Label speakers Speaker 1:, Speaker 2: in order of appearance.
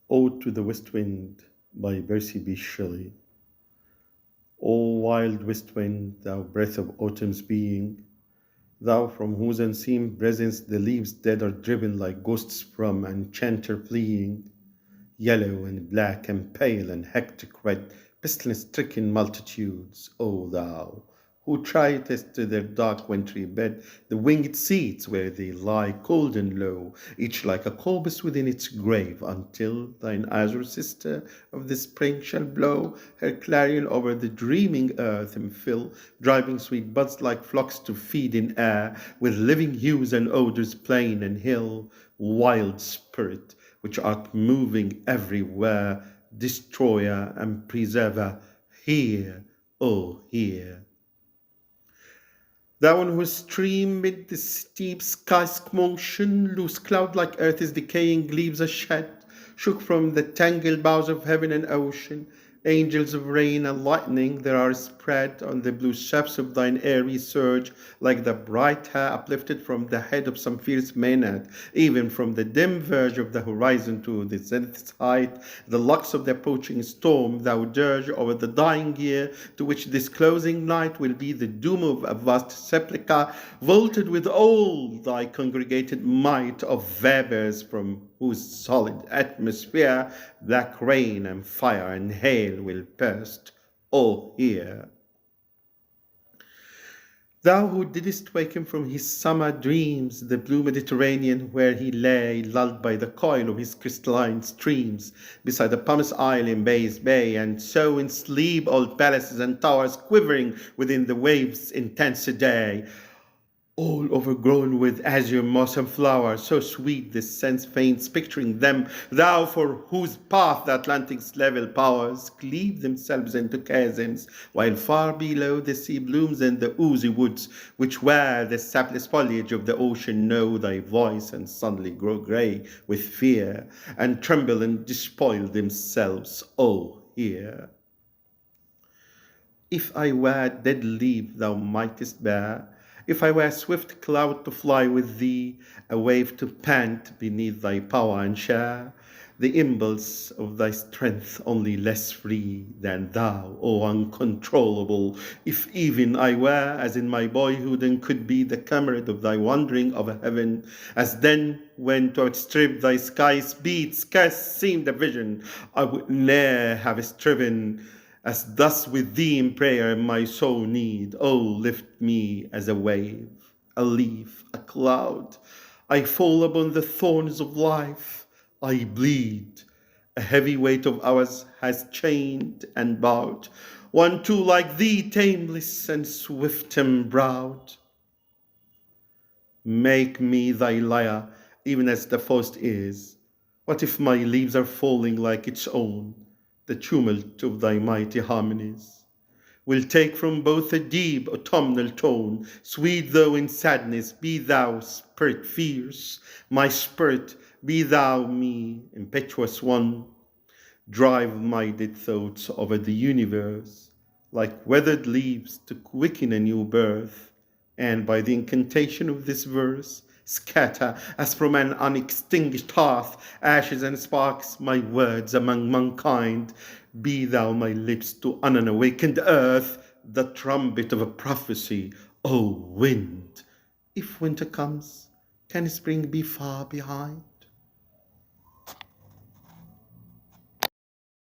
Speaker 1: Ode to the West Wind by Percy B. Shelley. O wild west wind, thou breath of autumn's being, thou from whose unseen presence the leaves dead are driven like ghosts from enchanter fleeing, yellow and black and pale and hectic red, pestilence-stricken multitudes, O thou, who tritest to their dark wintry bed the winged seats where they lie cold and low, each like a corpse within its grave, until thine azure sister of the spring shall blow her clarion over the dreaming earth and fill driving sweet buds like flocks to feed in air with living hues and odors plain and hill, wild spirit, which art moving everywhere, destroyer and preserver, hear, oh hear. Thou on whose stream mid the steep sky's commotion, loose cloud like earth is decaying leaves are shed, shook from the tangled boughs of heaven and ocean, angels of rain and lightning there are spread on the blue shafts of thine airy surge, like the bright hair uplifted from the head of some fierce maenad, even from the dim verge of the horizon to the zenith's height, the locks of the approaching storm thou dirge over the dying year, to which this closing night will be the doom of a vast sepulchre, vaulted with all thy congregated might of vapors from whose solid atmosphere black rain and fire and hail will burst, O hear. Thou who didst wake him from his summer dreams, the blue Mediterranean where he lay, lulled by the coil of his crystalline streams, beside the pumice isle in Bay's Bay, and so in sleep old palaces and towers quivering within the waves' intense day, all overgrown with azure moss and flower, so sweet the sense faints picturing them, thou for whose path the Atlantic's level powers cleave themselves into chasms, while far below the sea blooms and the oozy woods, which wear the sapless foliage of the ocean, know thy voice and suddenly grow grey with fear, and tremble and despoil themselves, O hear. If I were dead leaf thou mightest bear, if I were swift cloud to fly with thee, a wave to pant beneath thy power and share the impulse of thy strength, only less free than thou, O uncontrollable, if even I were, as in my boyhood, and could be the comrade of thy wandering over heaven, as then, when to outstrip thy sky's beat scarce seemed a vision, I would ne'er have striven, as thus with thee in prayer my soul need, oh lift me as a wave, a leaf, a cloud. I fall upon the thorns of life, I bleed. A heavy weight of hours has chained and bowed, one too like thee, tameless and swift embrowned. Make me thy lyre, even as the forest is. What if my leaves are falling like its own? The tumult of thy mighty harmonies will take from both a deep autumnal tone, sweet though in sadness, be thou spirit fierce, my spirit, be thou me, impetuous one, drive my dead thoughts over the universe, like weathered leaves to quicken a new birth, and by the incantation of this verse, scatter as from an unextinguished hearth ashes and sparks my words among mankind. Be thou my lips to an unawakened earth, the trumpet of a prophecy, O wind. If winter comes, can spring be far behind?